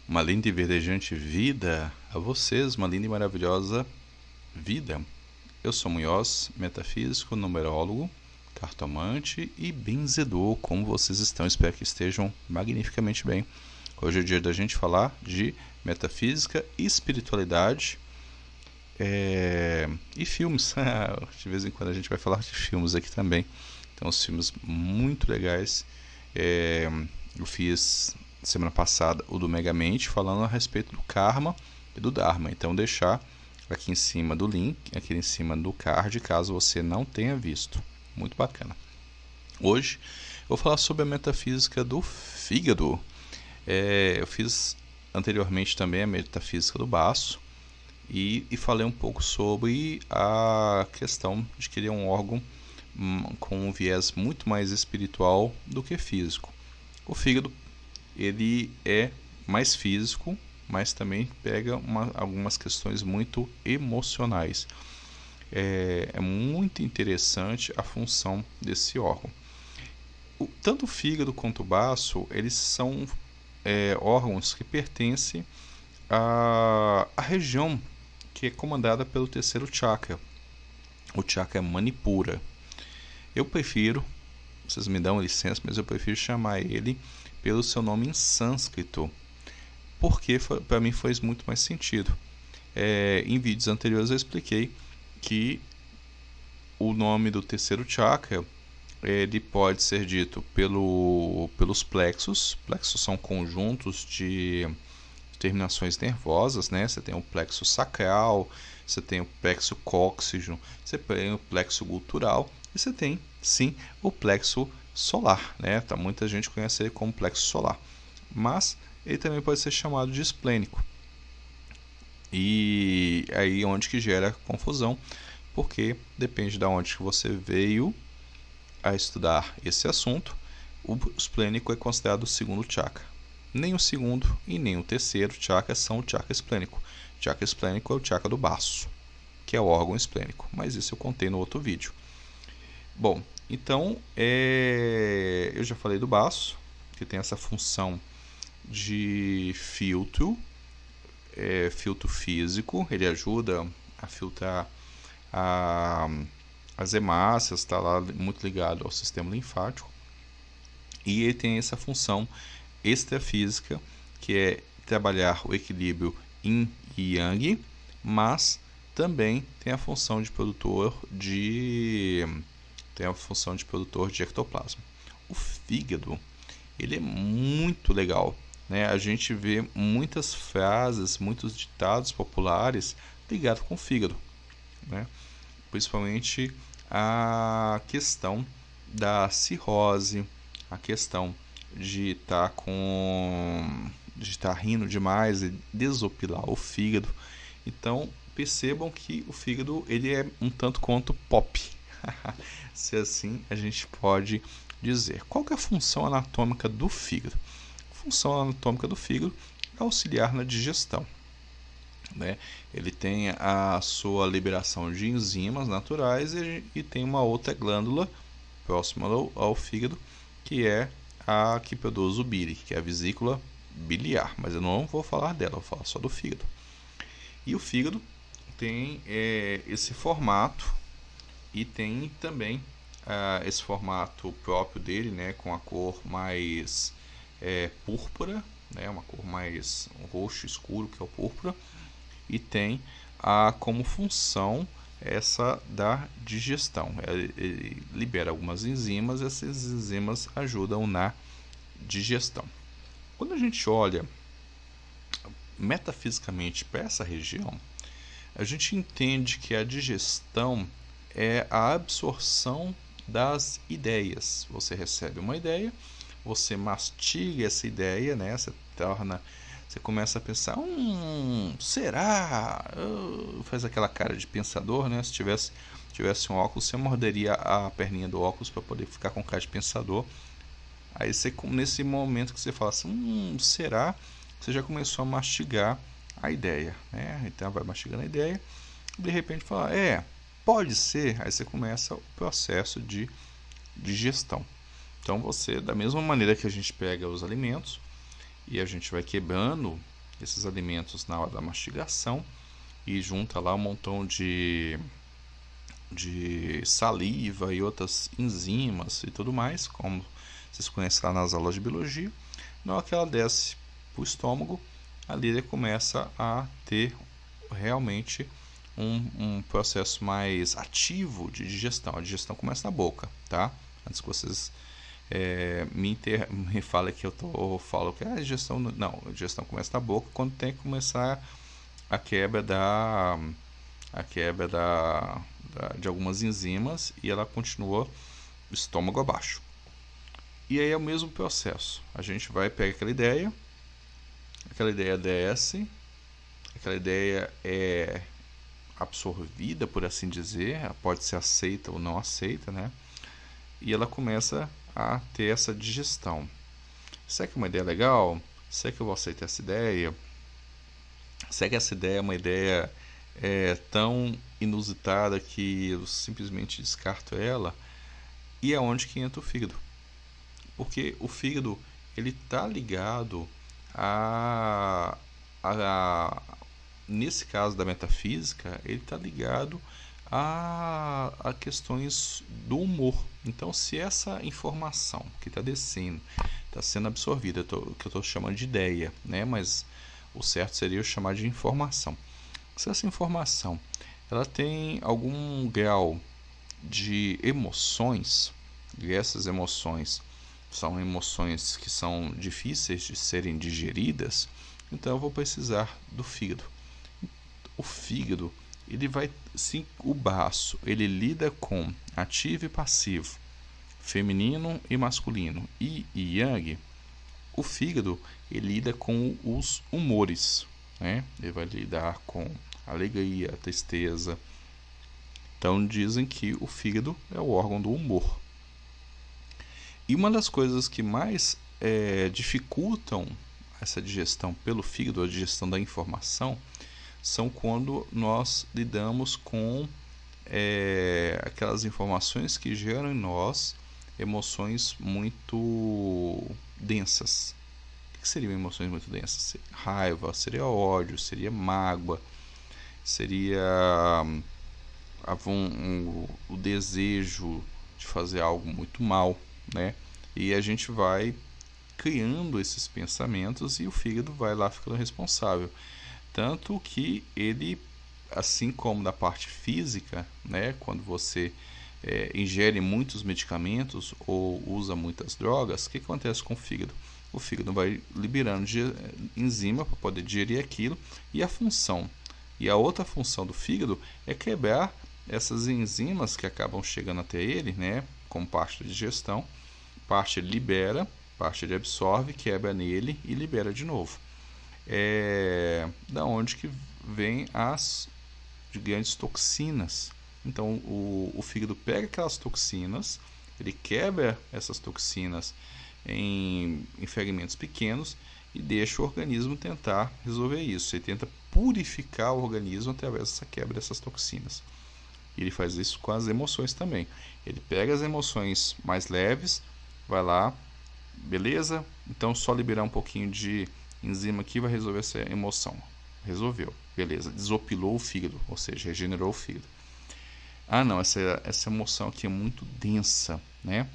Uma linda e verdejante vida a vocês, uma linda e maravilhosa vida. Eu sou Munhoz, metafísico, numerólogo, cartomante e benzedor. Como vocês estão? Espero que estejam magnificamente bem. Hoje é o dia da gente falar de metafísica, espiritualidade e filmes. De vez em quando a gente vai falar de filmes aqui também. Então, os filmes muito legais. Eu fiz semana passada o do Megamente, falando a respeito do karma e do dharma. Então, deixar aqui em cima do link, aqui em cima do card, caso você não tenha visto. Muito bacana. Hoje eu vou falar sobre a metafísica do fígado. Eu fiz anteriormente também a metafísica do baço e falei um pouco sobre a questão de que ele é um órgão com um viés muito mais espiritual do que físico. O fígado, ele é mais físico, mas também pega algumas questões muito emocionais. É muito interessante a função desse órgão. Tanto o fígado quanto o baço, eles são órgãos que pertencem à região que é comandada pelo terceiro chakra, o chakra Manipura. Eu prefiro, vocês me dão licença, mas eu prefiro chamar ele pelo seu nome em sânscrito, porque para mim faz muito mais sentido. Em vídeos anteriores eu expliquei que o nome do terceiro chakra ele pode ser dito pelos plexos. Plexos são conjuntos de terminações nervosas, né? Você tem o plexo sacral, você tem o plexo cóccygeo, você tem o plexo gutural e você tem, sim, o plexo solar, né? Muita gente conhece ele como plexo solar, mas ele também pode ser chamado de esplênico. E aí onde que gera confusão, porque depende de onde que você veio a estudar esse assunto. O esplênico é considerado o segundo chakra. Nem o segundo e nem o terceiro chakra são o chakra esplênico. O chakra esplênico é o chakra do baço, que é o órgão esplênico, mas isso eu contei no outro vídeo. Bom, então eu já falei do baço, que tem essa função de filtro, filtro físico. Ele ajuda a filtrar as hemácias, está lá muito ligado ao sistema linfático. E ele tem essa função extrafísica, que é trabalhar o equilíbrio yin e yang, mas também tem a função de produtor de ectoplasma. O fígado, ele é muito legal, né? A gente vê muitas frases, muitos ditados populares ligados com o fígado, né? Principalmente a questão da cirrose, a questão de estar rindo demais e desopilar o fígado. Então percebam que o fígado ele é um tanto quanto pop, se assim a gente pode dizer. Qual que é a função anatômica do fígado? A função anatômica do fígado é auxiliar na digestão, né? Ele tem a sua liberação de enzimas naturais e tem uma outra glândula próxima ao fígado, que é a que produz o bile, que é a vesícula biliar, mas eu não vou falar dela, vou falar só do fígado. E o fígado tem esse formato e tem também esse formato próprio dele, né, com a cor mais púrpura, né, uma cor mais roxo escuro, que é o púrpura, e tem como função essa da digestão. Ele libera algumas enzimas e essas enzimas ajudam na digestão. Quando a gente olha metafisicamente para essa região, a gente entende que a digestão é a absorção das ideias. Você recebe uma ideia, você mastiga essa ideia, né? Você começa a pensar, será? Faz aquela cara de pensador, né? Se tivesse um óculos, você morderia a perninha do óculos para poder ficar com cara de pensador. Aí nesse momento que você fala assim, será? Você já começou a mastigar a ideia, né? Então vai mastigando a ideia, e de repente fala, pode ser. Aí você começa o processo de digestão. Então da mesma maneira que a gente pega os alimentos e a gente vai quebrando esses alimentos na hora da mastigação e junta lá um montão de saliva e outras enzimas e tudo mais, como vocês conhecem lá nas aulas de biologia. Na hora que ela desce para o estômago, ali ele começa a ter realmente um processo mais ativo de digestão. A digestão começa na boca, tá? Antes que vocês me falem que eu falo que a digestão... Não, a digestão começa na boca quando tem que começar a quebra de algumas enzimas e ela continua estômago abaixo. E aí é o mesmo processo. A gente vai pegar aquela ideia desce, aquela ideia é absorvida, por assim dizer, ela pode ser aceita ou não aceita, né? E ela começa a ter essa digestão. Será que é uma ideia legal? Será que eu vou aceitar essa ideia? Será que essa ideia é uma ideia tão inusitada que eu simplesmente descarto ela? E é onde que entra o fígado. Porque o fígado ele está ligado nesse caso da metafísica, ele está ligado a questões do humor. Então, se essa informação que está descendo está sendo absorvida, que eu estou chamando de ideia, né? Mas o certo seria eu chamar de informação. Se essa informação ela tem algum grau de emoções, e essas emoções são emoções que são difíceis de serem digeridas, então eu vou precisar do fígado. O fígado, ele vai, sim, o baço, ele lida com ativo e passivo, feminino e masculino, e yang. O fígado, ele lida com os humores, né? Ele vai lidar com alegria, tristeza. Então dizem que o fígado é o órgão do humor. E uma das coisas que mais dificultam essa digestão pelo fígado, a digestão da informação, são quando nós lidamos com aquelas informações que geram em nós emoções muito densas. O que seriam emoções muito densas? Seria raiva, seria ódio, seria mágoa, seria o desejo de fazer algo muito mal, né? E a gente vai criando esses pensamentos e o fígado vai lá ficando responsável. Tanto que ele, assim como da parte física, né, quando você ingere muitos medicamentos ou usa muitas drogas, o que acontece com o fígado? O fígado vai liberando enzima para poder digerir aquilo, e a outra função do fígado é quebrar essas enzimas que acabam chegando até ele, né, como parte da digestão. Parte ele libera, parte ele absorve, quebra nele e libera de novo. Da onde que vem as grandes toxinas. Então o fígado pega aquelas toxinas, ele quebra essas toxinas em fragmentos pequenos e deixa o organismo tentar resolver isso. Ele tenta purificar o organismo através dessa quebra dessas toxinas. E ele faz isso com as emoções também. Ele pega as emoções mais leves, vai lá, beleza? Então só liberar um pouquinho de enzima aqui vai resolver essa emoção. Resolveu, beleza, desopilou o fígado, ou seja, regenerou o fígado. Ah não, essa emoção aqui é muito densa, né?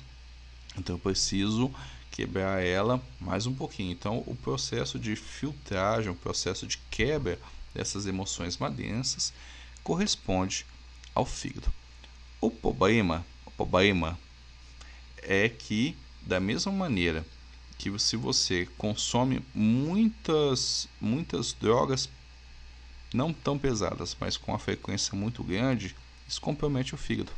Então eu preciso quebrar ela mais um pouquinho. Então o processo de filtragem, o processo de quebra dessas emoções mais densas corresponde ao fígado. O problema é que, da mesma maneira que se você consome muitas drogas não tão pesadas, mas com uma frequência muito grande, isso compromete o fígado.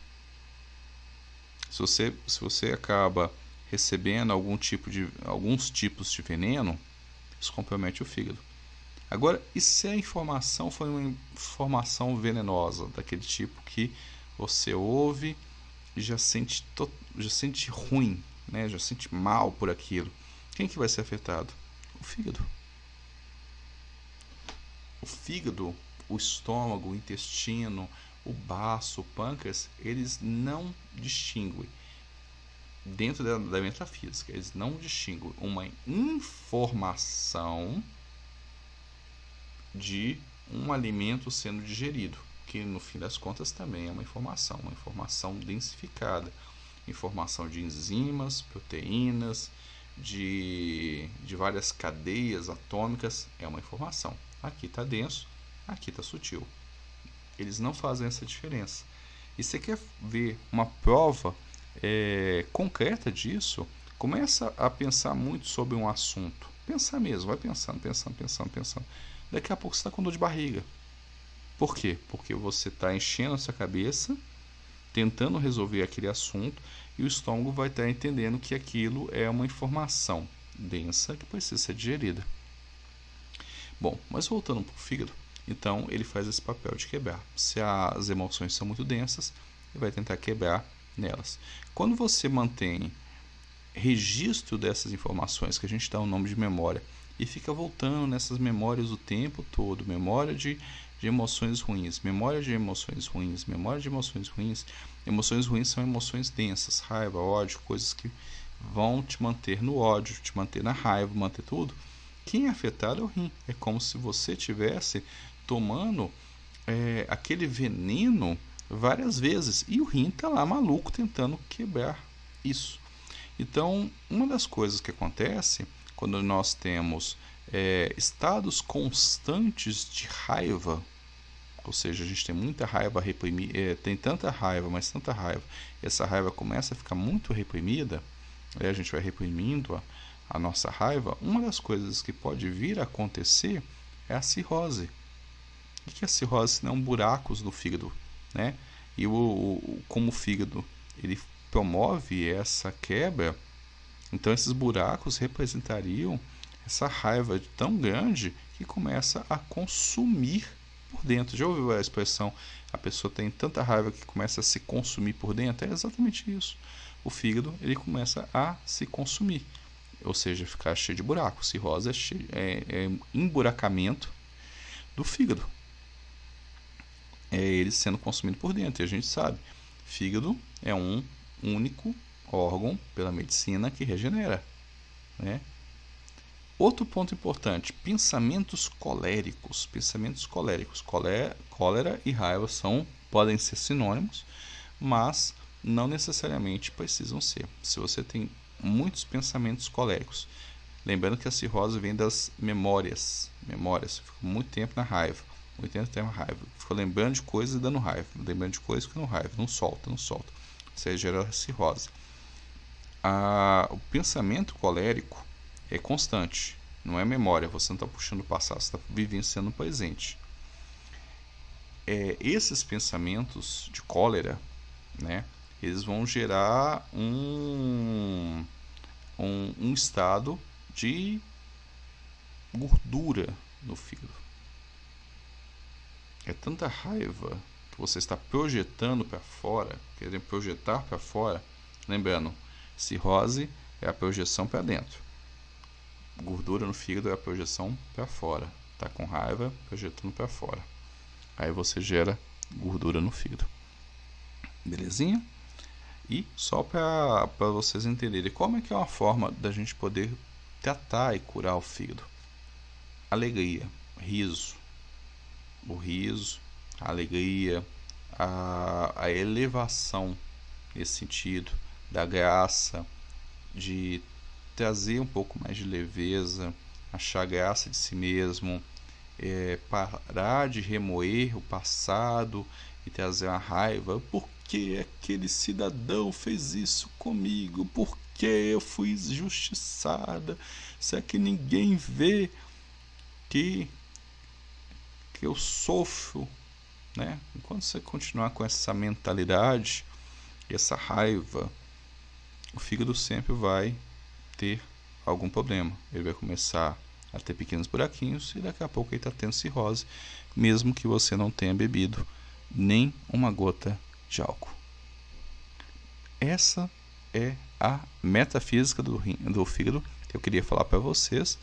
Se você acaba recebendo alguns tipos de veneno, isso compromete o fígado. Agora, e se a informação foi uma informação venenosa, daquele tipo que você ouve e já sente ruim, né? Já sente mal por aquilo? Quem que vai ser afetado? O fígado. O fígado, o estômago, o intestino, o baço, o pâncreas, eles não distinguem. Dentro da metafísica, eles não distinguem uma informação de um alimento sendo digerido, que no fim das contas também é uma informação densificada, informação de enzimas, proteínas, de várias cadeias atômicas, é uma informação. Aqui está denso, aqui está sutil. Eles não fazem essa diferença. E você quer ver uma prova concreta disso? Começa a pensar muito sobre um assunto. Pensar mesmo, vai pensando. Daqui a pouco você está com dor de barriga. Por quê? Porque você está enchendo a sua cabeça, tentando resolver aquele assunto, e o estômago vai estar entendendo que aquilo é uma informação densa que precisa ser digerida. Bom, mas voltando para o fígado, então ele faz esse papel de quebrar. Se as emoções são muito densas, ele vai tentar quebrar nelas. Quando você mantém registro dessas informações, que a gente dá o nome de memória, e fica voltando nessas memórias o tempo todo, memória de emoções ruins, memória de emoções ruins, memória de emoções ruins. Emoções ruins são emoções densas, raiva, ódio, coisas que vão te manter no ódio, te manter na raiva, manter tudo. Quem é afetado é o rim. É como se você estivesse tomando aquele veneno várias vezes, e o rim está lá maluco tentando quebrar isso. Então, uma das coisas que acontece quando nós temos estados constantes de raiva, ou seja, a gente tem muita raiva reprimida, tem tanta raiva, mas tanta raiva, essa raiva começa a ficar muito reprimida, a gente vai reprimindo a nossa raiva. Uma das coisas que pode vir a acontecer é a cirrose. O que é a cirrose? Não, buracos no fígado, né? E como o fígado ele promove essa quebra, então esses buracos representariam essa raiva tão grande que começa a consumir por dentro. Já ouviu a expressão, a pessoa tem tanta raiva que começa a se consumir por dentro? É exatamente isso. O fígado ele começa a se consumir, ou seja, ficar cheio de buracos. Cirrose é emburacamento do fígado. É ele sendo consumido por dentro. E a gente sabe, fígado é um único órgão pela medicina que regenera, né? Outro ponto importante, pensamentos coléricos. Cólera e raiva podem ser sinônimos, mas não necessariamente precisam ser. Se você tem muitos pensamentos coléricos, lembrando que a cirrose vem das memórias. Fica muito tempo na raiva, fica lembrando de coisas e dando raiva, lembrando de coisas e ficando raiva, não solta. Isso aí gera cirrose. O pensamento colérico é constante, não é memória, você não está puxando o passado, você está vivenciando o presente. Esses pensamentos de cólera, né, eles vão gerar um estado de gordura no fígado. É tanta raiva que você está projetando para fora, querendo projetar para fora. Lembrando, cirrose é a projeção para dentro. Gordura no fígado é a projeção para fora. Tá com raiva, projetando para fora. Aí você gera gordura no fígado. Belezinha? E só para vocês entenderem como é que é uma forma da gente poder tratar e curar o fígado. Alegria, riso. O riso, a alegria, a elevação nesse sentido, da graça, de trazer um pouco mais de leveza, achar graça de si mesmo, parar de remoer o passado e trazer a raiva. Por que aquele cidadão fez isso comigo? Por que eu fui injustiçada? Será que ninguém vê que eu sofro, né? Enquanto você continuar com essa mentalidade, essa raiva, o fígado sempre vai ter algum problema. Ele vai começar a ter pequenos buraquinhos e daqui a pouco ele está tendo cirrose, mesmo que você não tenha bebido nem uma gota de álcool. Essa é a metafísica do fígado que eu queria falar para vocês.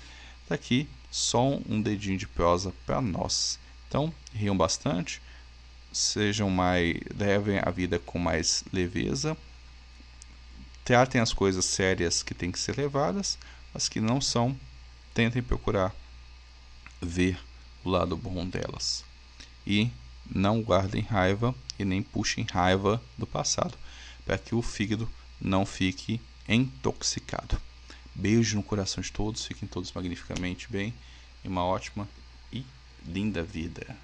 Daqui só um dedinho de prosa para nós. Então, riam bastante, levem a vida com mais leveza, tratem as coisas sérias que têm que ser levadas, as que não são, tentem procurar ver o lado bom delas. E não guardem raiva e nem puxem raiva do passado, para que o fígado não fique intoxicado. Beijo no coração de todos, fiquem todos magnificamente bem e uma ótima e linda vida.